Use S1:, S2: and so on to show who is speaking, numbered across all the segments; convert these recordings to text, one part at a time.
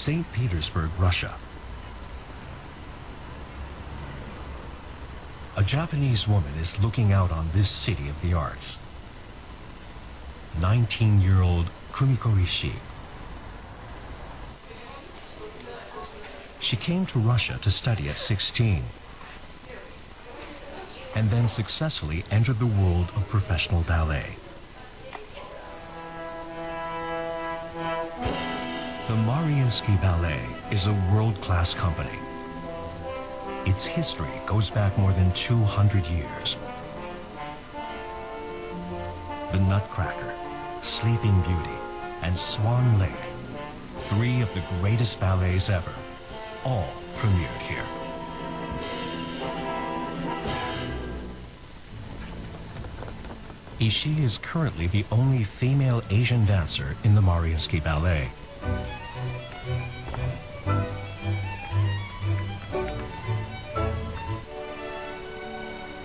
S1: St. Petersburg, Russia. A Japanese woman is looking out on this city of the arts. 19-year-old Kumiko Ishii. She came to Russia to study at 16, and then successfully entered the world of professional ballet. The Mariinsky Ballet is a world-class company. Its history goes back more than 200 years. The Nutcracker, Sleeping Beauty, and Swan Lake, three of the greatest ballets ever, all premiered here. Ishii is currently the only female Asian dancer in the Mariinsky Ballet.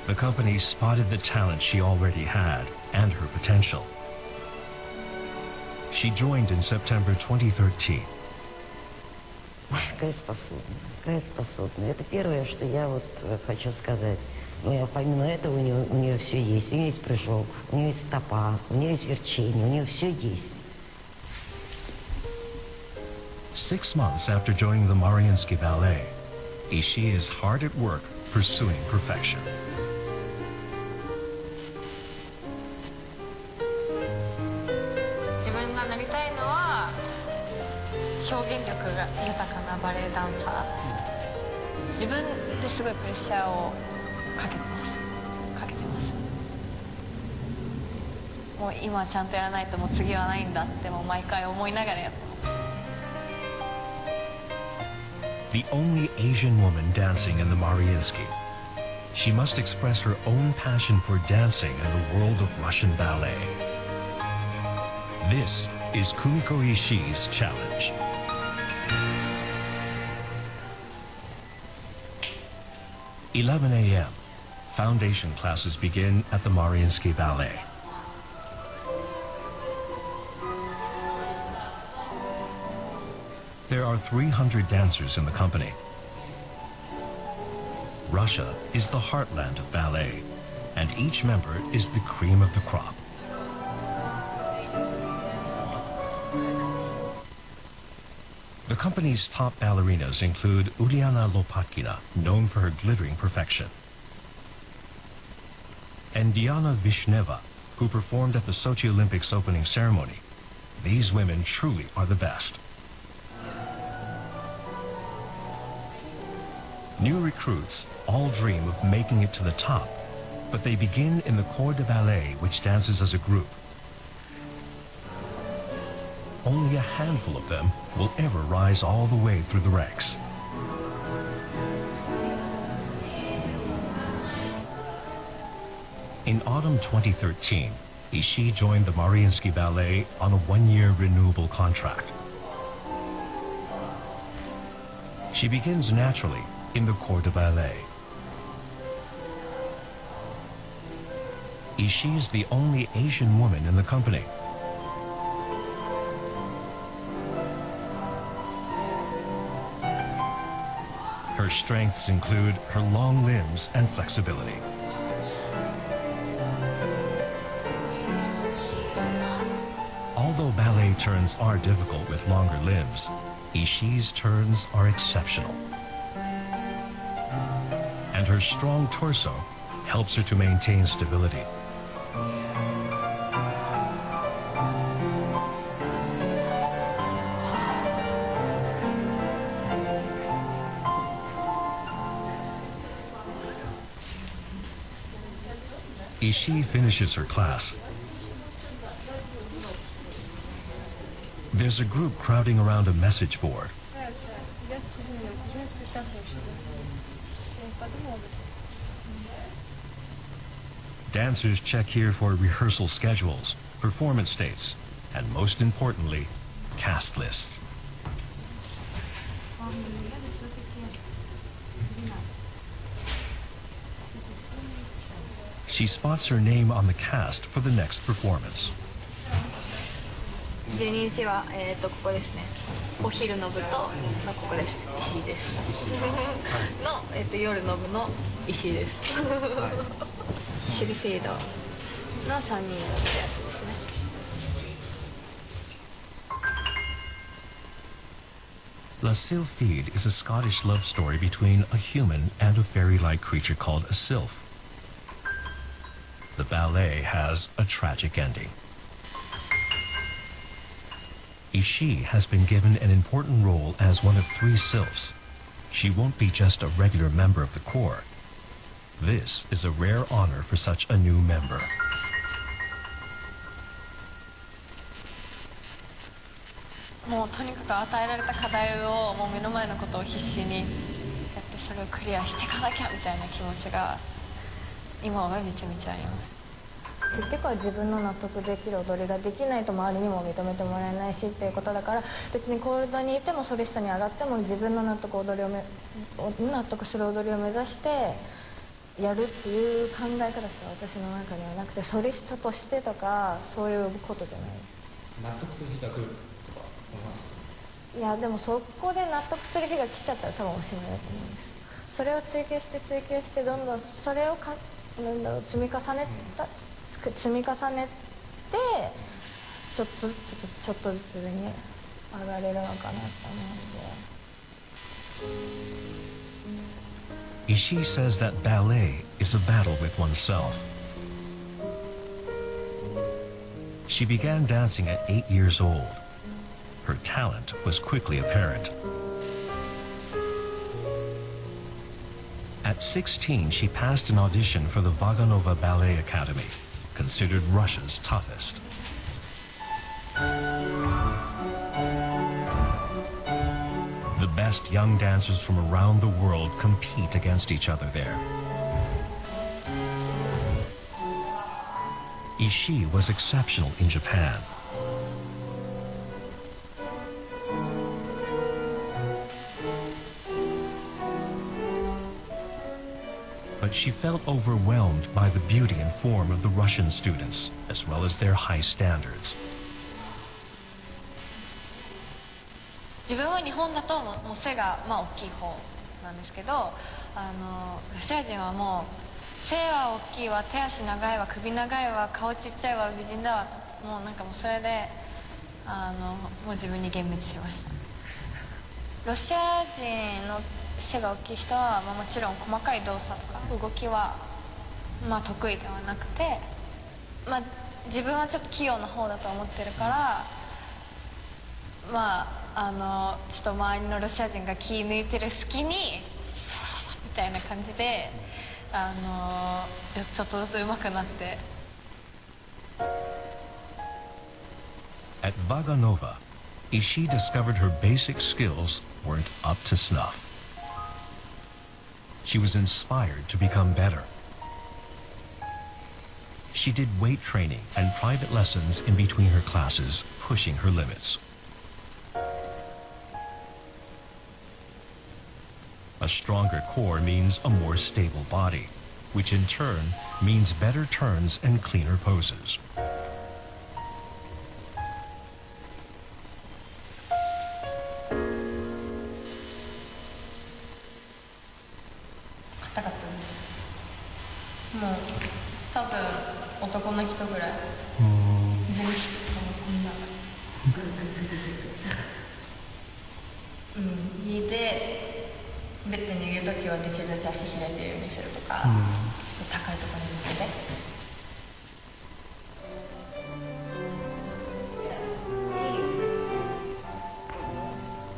S1: The company spotted the talent she already had and her potential. She joined in September 2013.
S2: Какая способная. Это первое, что я вот хочу сказать. Но помимо этого у нее все есть. У нее есть прыжок, у нее есть стопа, у нее есть верчение, у нее все есть.
S1: 6 months after joining the Mariinsky Ballet, Ishii is hard at work pursuing perfection. The only Asian woman dancing in the Mariinsky. She must express her own passion for dancing in the world of Russian ballet. This is Kumiko Ishii's challenge. "11 a.m. Foundation classes begin at the Mariinsky Ballet. There are 300 dancers in the company. Russia is the heartland of ballet, and each member is the cream of the crop. The company's top ballerinas include Uliana Lopatkina, known for her glittering perfection, and Diana Vishneva, who performed at the Sochi Olympics opening ceremony. These women truly are the best. New recruits all dream of making it to the top, but they begin in the corps de ballet, which dances as a group. Only a handful of them will ever rise all the way through the ranks. In autumn 2013, Ishii joined the Mariinsky Ballet on a 1-year renewable contract. She begins naturally in the corps de ballet. Ishii is the only Asian woman in the company. Her strengths include her long limbs and flexibility. Although ballet turns are difficult with longer limbs, Ishii's turns are exceptional. And her strong torso helps her to maintain stability. Ishii finishes her class. There's a group crowding around a message board. Dancers check here for rehearsal schedules, performance dates, and most importantly, cast lists. She spots her name on the cast for the next performance.
S3: 12日はここですね。お昼の部と、まあ、ここです石井ですの、夜の部の石井です、シルフィードの3人のってやつですね。
S1: La Sylphide is a Scottish love story between a human and a fairy-like creature called a sylph. The ballet has a tragic ending. Ishii has been given an important role as one of 3 sylphs. She won't be just a regular member of the corps. This is a rare honor for such a new member.
S3: もうとにかく与えられた課題をもう目の前のことを必死にやってそれをクリアしていかなきゃみたいな気持ちが今はめちゃめちゃあります。結局は自分の納得できる踊りができないと周りにも認めてもらえないしっていうことだから、別にコールドにいてもソリストに上がっても自分の納得する踊りを目指してやるっていう考え方しか私の中にはなくて、ソリストとしてとかそういうことじゃない。
S4: 納得する日が来るとか思います？
S3: いやでもそこで納得する日が来ちゃったら多分おしまいだと思うんです。それを追求してどんどんそれを積み重ねてちょっとずつ上に上がれるのかなと思うので。
S1: Ishii says that ballet is a battle with oneself. She began dancing at 8 years old. Her talent was quickly apparent. At 16, she passed an audition for the Vaganova Ballet Academy, considered Russia's toughest. The best young dancers from around the world compete against each other there. Ishii was exceptional in Japan. But she felt overwhelmed by the beauty and form of the Russian students, as well as their high standards.
S3: 自分は日本だともう背が大きい方なんですけど、ロシア人はもう背は大きいわ、手足長いわ、首長いわ、顔ちっちゃいわ、美人だわ、もうなんかもうそれでもう自分に幻滅しました。ロシア人の背が大きい人は、もちろん細かい動作とか動きは得意ではなくて、自分はちょっと器用な方だと思ってるから、ちょっと周りのロシア人が気抜いてる隙にサササみたいな感じでちょっとずつ上手くなって。
S1: At Vaganova, Ishii discovered her basic skills weren't up to snuff. She was inspired to become better. She did weight training and private lessons in between her classes, pushing her limits. A stronger core means a more stable body, which in turn means better turns and cleaner poses.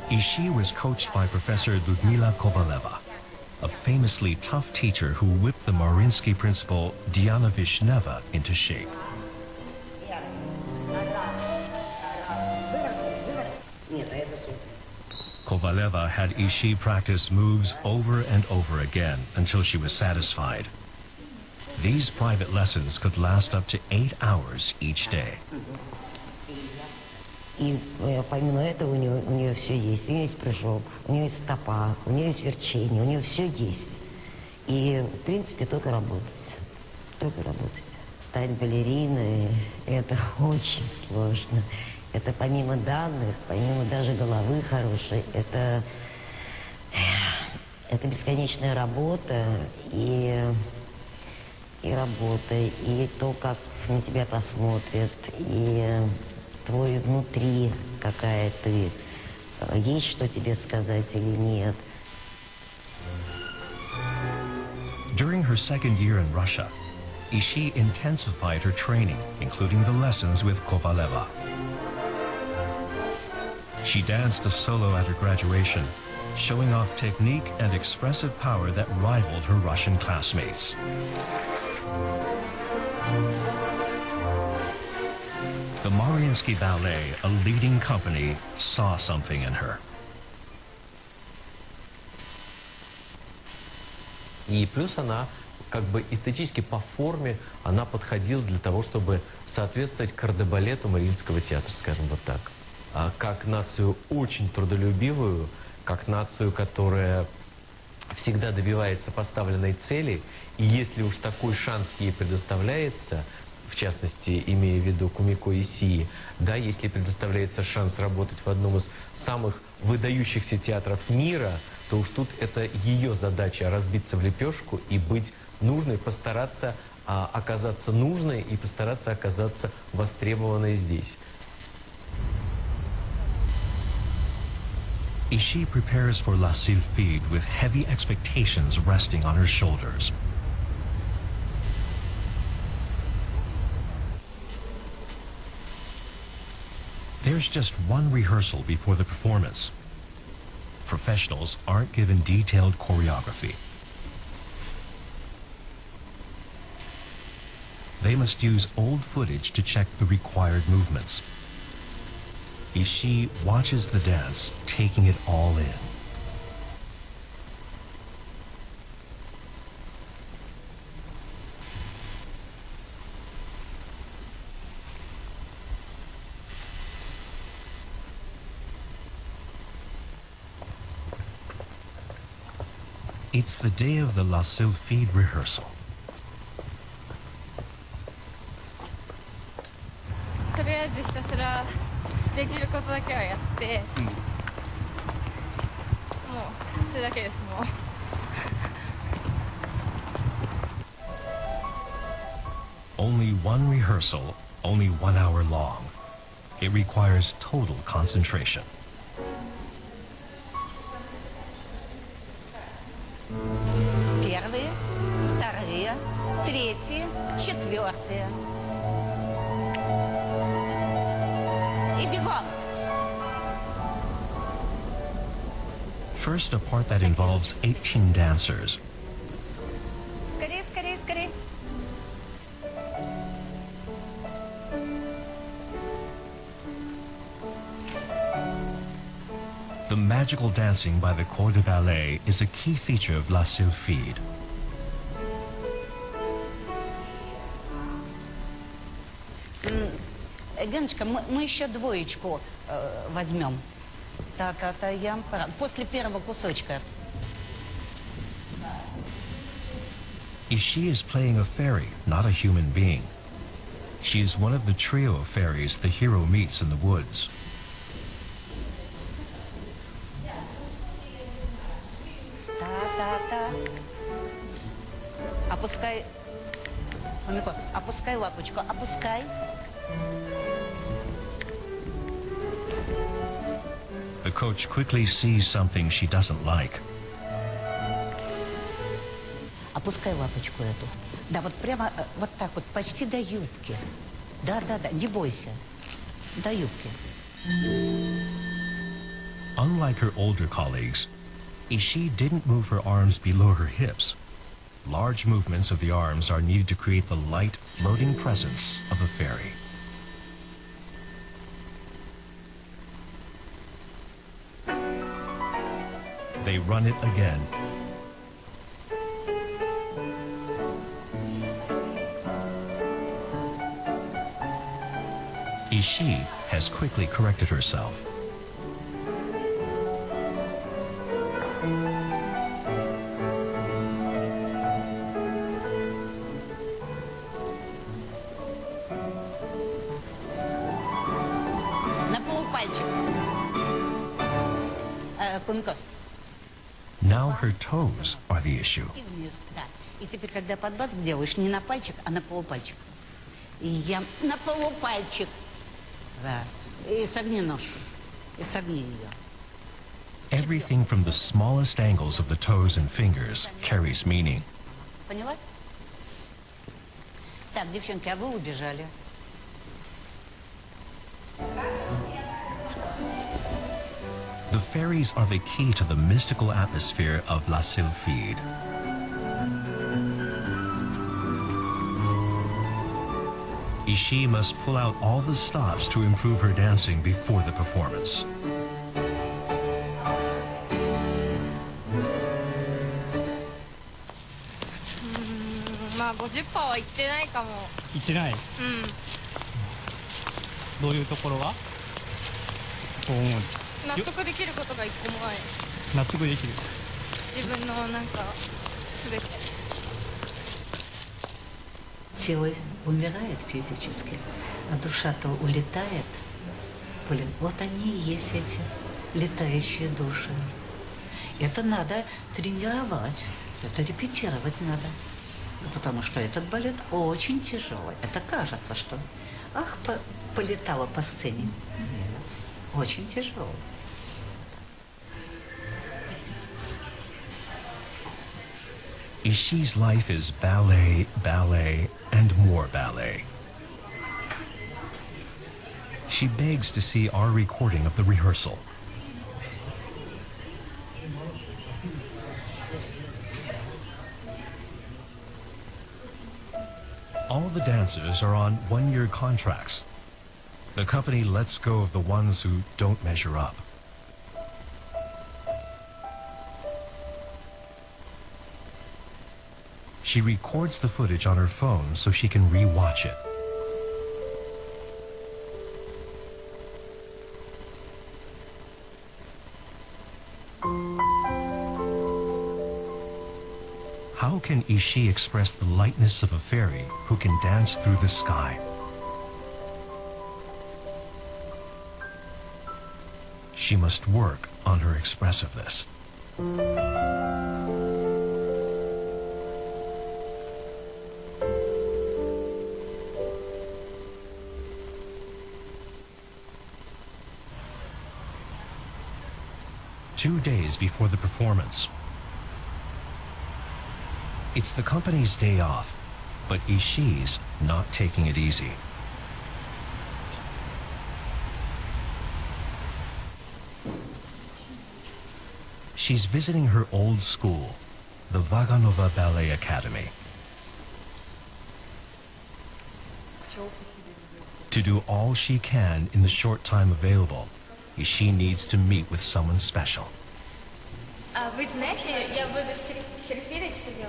S1: Ishii was coached by Professor Lyudmila Kovaleva, a famously tough teacher who whipped the Mariinsky principal Diana Vishneva into shape. Kovaleva had Ishii practice moves over and over again until she was satisfied. These private lessons could last up to 8 hours each day.
S2: И помимо этого у нее все есть. У нее есть прыжок, у нее есть стопа, у нее есть верчение, у нее все есть. И, в принципе, только работать. Только работать. Стать балериной – это очень сложно. Это помимо данных, помимо даже головы хорошей, это бесконечная работа и работа, и то, как на тебя посмотрят, и твой внутри, какая ты, есть что тебе сказать или нет.
S1: During her second year in Russia, Ishii intensified her training, including the lessons with Kovaleva. She danced a solo at her graduation, showing off technique and expressive power that rivaled her Russian classmates. The Mariinsky Ballet, a leading company, saw something in her.
S5: И плюс она как бы эстетически по форме она подходила для того, чтобы соответствовать кардебалету Мариинского театра, скажем вот так. Как нацию очень трудолюбивую, как нацию, которая всегда добивается поставленной цели, и если уж такой шанс ей предоставляется, в частности, имея в виду Кумико Исии, да, если предоставляется шанс работать в одном из самых выдающихся театров мира, то уж тут это ее задача разбиться в лепешку и быть нужной, постараться оказаться нужной и постараться оказаться востребованной здесь.
S1: Ishii prepares for La Sylphide with heavy expectations resting on her shoulders. There's just one rehearsal before the performance. Professionals aren't given detailed choreography. They must use old footage to check the required movements. Ishii watches the dance, taking it all in. It's the day of the La Sylphide rehearsal.
S3: とりあえずひたすらできることだけはやって、もうそれだけです。もう
S1: Only one rehearsal, only 1 hour long. It requires total concentration.
S6: Первые, вторые, третьи, четвертые. И бегом!
S1: First, a part that involves 18 dancers.
S6: Скорее, скорее, скорее!
S1: The magical dancing by the corps de ballet is a key feature of La Sylphide.
S6: Геночка, мы еще двоечку возьмем. Так, это я после первого кусочка.
S1: Ishii is playing a fairy, not a human being. She is one of the trio of fairies the hero meets in the woods.
S6: Та-та-та. Опускай. Kumiko, опускай лапочку, опускай.
S1: The coach quickly sees something she doesn't like.
S6: Опускай лапочку эту. Да, вот прямо вот так вот, почти до юбки. Да, не бойся. До юбки.
S1: Unlike her older colleagues, Ishii didn't move her arms below her hips. Large movements of the arms are needed to create the light, floating presence of a fairy. They run it again. Ishii has quickly corrected herself.
S6: Мальчик. Kumiko.
S1: Now her toes are the issue.
S6: Да. И теперь, когда подбас делаешь, не на пальчик, а на полупальчик. И я на полупальчик. Да. И согни ножку. И согни ее.
S1: Everything from the smallest angles of the toes and fingers carries meaning.
S6: Поняла? Так, девчонки, а вы убежали.
S1: The fairies are the key to the mystical atmosphere of La Sylphide. Ishii must pull out all the stops to improve her dancing before the performance.
S3: まあ50%は行ってないかも。
S7: 言ってない。
S3: うん。
S7: どういうところがそう思う。
S3: 納得できることが一個もない。
S7: 納得できる。
S3: 自分のなんか全て。
S6: Тело умирает физически, а душа-то улетает. Блин, вот они и есть эти летающие души. Это надо тренировать, это репетировать надо. Потому что этот балет очень тяжелый. Это кажется, что полетала по сцене. Нет, очень тяжелый.
S1: Ishii's life is ballet, ballet, and more ballet. She begs to see our recording of the rehearsal. All the dancers are on one-year contracts. The company lets go of the ones who don't measure up. She records the footage on her phone so she can re-watch it. How can Ishii express the lightness of a fairy who can dance through the sky? She must work on her expressiveness. Two days before the performance. It's the company's day off, but Ishii's not taking it easy. She's visiting her old school, the Vaganova Ballet Academy. To do all she can in the short time available, Ishii needs to meet with someone special.
S3: Вы знаете, я буду серфировать себе.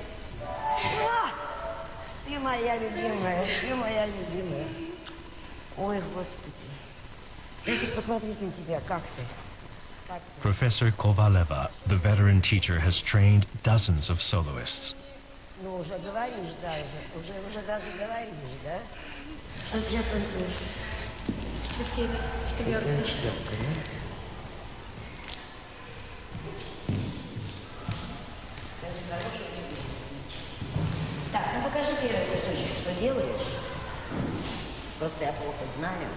S2: Ты моя любимая, ты моя любимая. Ой, Господи. Иди посмотреть на тебя, как ты?
S1: Professor Kovaleva, the veteran teacher, has trained dozens of soloists.
S2: Ну, уже говоришь даже, уже даже говоришь, да? Что сейчас танцуешь?
S3: Серфировать, четверка.
S2: Четверка, да? Так, ну покажи первый кусочек, что делаешь. Просто я плохо знаю.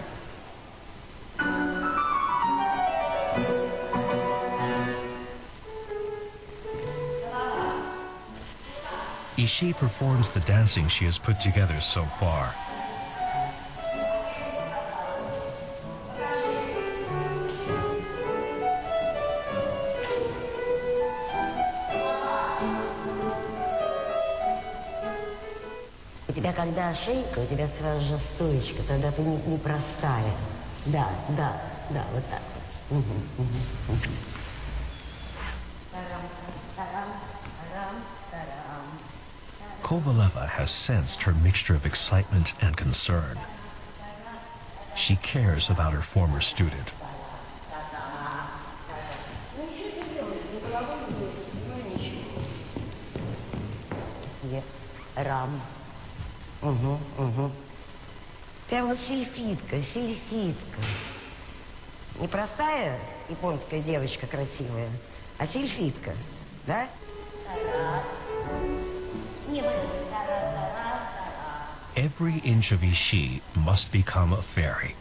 S1: Ishii performs the dancing she has put together so far.
S2: У тебя когда шейка, у тебя сразу же стоечка, тогда ты не простая. Да, вот так вот.
S1: Kovaleva has sensed her mixture of excitement and concern. She cares about her former student.
S2: Рам. Прям вот сельфидка. Не простая японская девочка красивая, а сельфитка, да?
S1: Every inch of Ishii must become a fairy.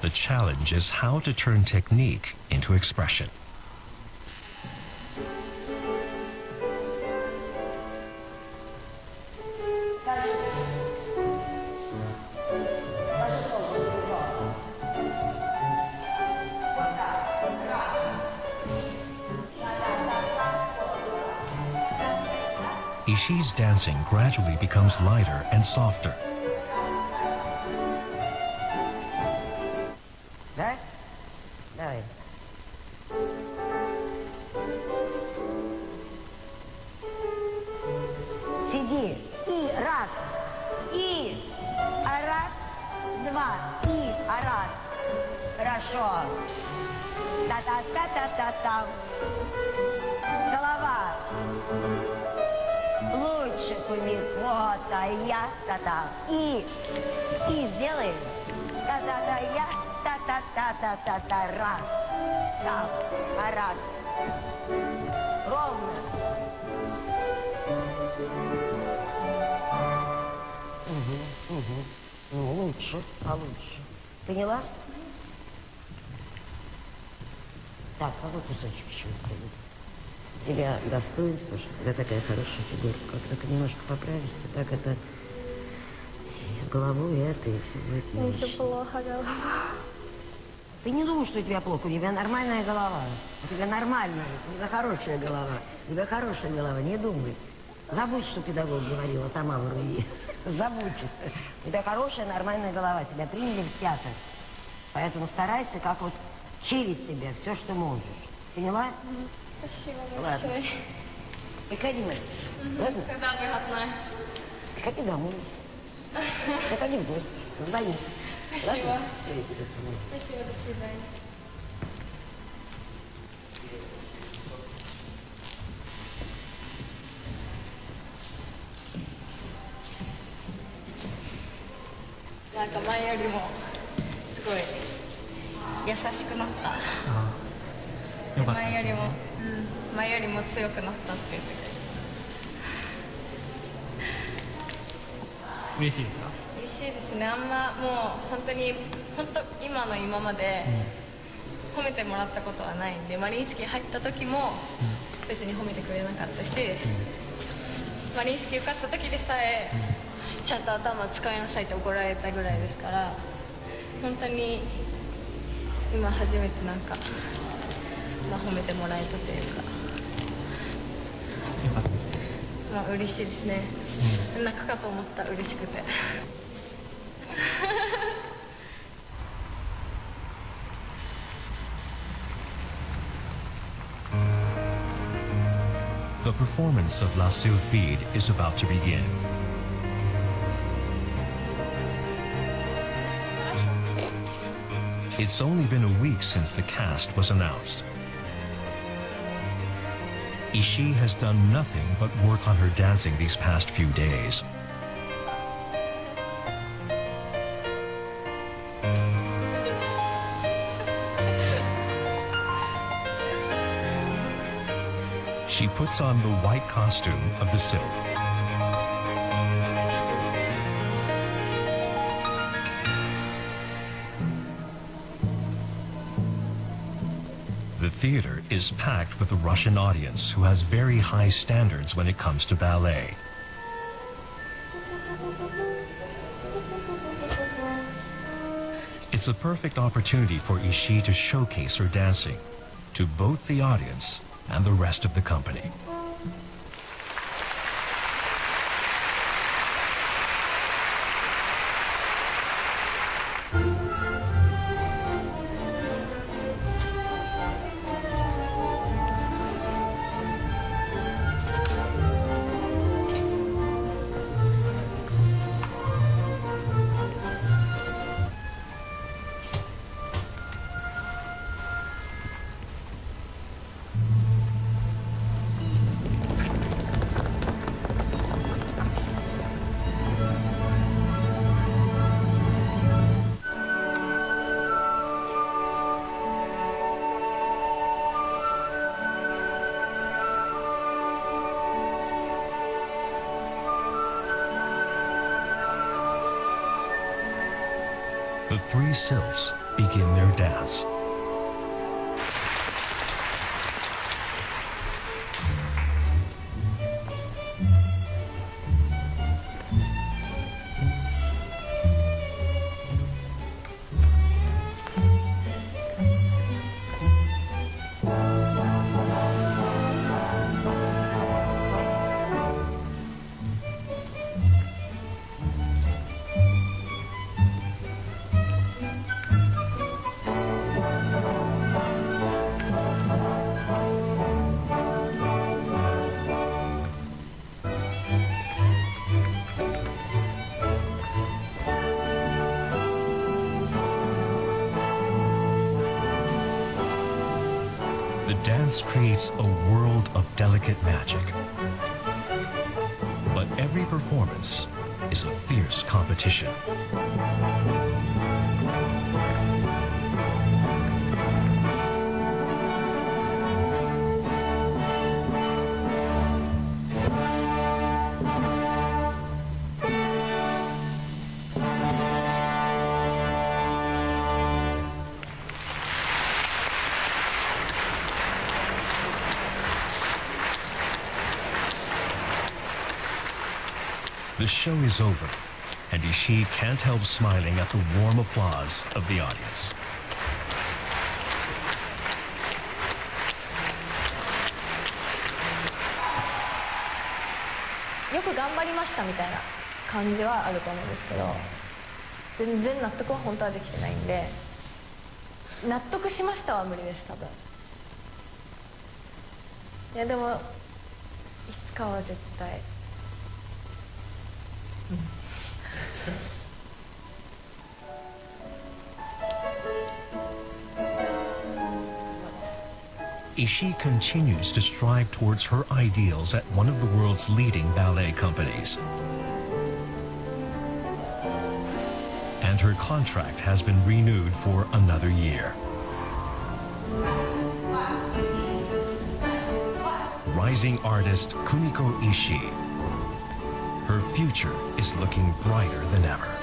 S1: The challenge is how to turn technique into expression. Ishii's dancing gradually becomes lighter and softer.
S2: Да? Давай. Сиди. И раз. И. А раз. Два. И. А раз. Хорошо. Та-та-та-та-та-та. Голова. Лучше, Kumiko, я, та-та. И сделай. Та-та-та, я, та-та-та-та-та-та. Раз. Так, а раз. Ровно. Ну, лучше, получше. Поняла? Так, какой кусочек еще остается? У тебя достоинство, что у тебя такая хорошая фигурка. Как только немножко поправишься, так это и с головой это, и все будет
S3: Мне еще
S2: меньше.
S3: плохо голова.
S2: Ты не думай, что у тебя плохо, у тебя нормальная голова. У тебя нормальная, у тебя хорошая голова. У тебя хорошая голова, не думай. Забудь, что педагог говорил, а там Руи. Забудь. У тебя хорошая, нормальная голова. Тебя приняли в театр. Поэтому старайся как вот через себя все, что можешь. Поняла?
S3: Спасибо
S2: Ладно.
S3: большое.
S2: Приходи, Мария. Ладно?
S3: Когда выходной?
S2: Приходи домой. Приходи в гости. Звони.
S3: Спасибо.
S2: Ладно? Все, я тебя целую.
S3: Спасибо, до свидания.なんか前よりもすごい優しくなった
S7: よかった
S3: 前よりも、前よりも強くなったっていう
S7: 嬉しいですか？
S3: 嬉しいですね。あんまもう本当今の今まで褒めてもらったことはないんで、マリインスキー入った時も別に褒めてくれなかったし、マリインスキー受かった時でさえちゃんと頭使いなさいって怒られたぐらいですから、本当に今初めてなんか、褒めてもらえたというか、
S7: よかったです。
S3: 嬉しいですね。泣くかと思ったら嬉しくて。
S1: The performance of La Sylphide is about to begin. It's only been a week since the cast was announced. Ishii has done nothing but work on her dancing these past few days. She puts on the white costume of the sylph. The theater is packed with a Russian audience who has very high standards when it comes to ballet. It's a perfect opportunity for Ishii to showcase her dancing to both the audience and the rest of the company. The three sylphs begin their dance. The dance creates a world of delicate magic. But every performance is a fierce competition. The show is over, and Ishii can't help smiling at the warm applause of the audience.
S3: よく頑張りましたみたいな感じはあると思うんですけど、全然納得は本当はできてないんで、納得しましたは無理です多分。いやでもいつかは絶対。
S1: Ishii continues to strive towards her ideals at one of the world's leading ballet companies. And her contract has been renewed for another year. Rising artist Kumiko Ishii. Her future is looking brighter than ever.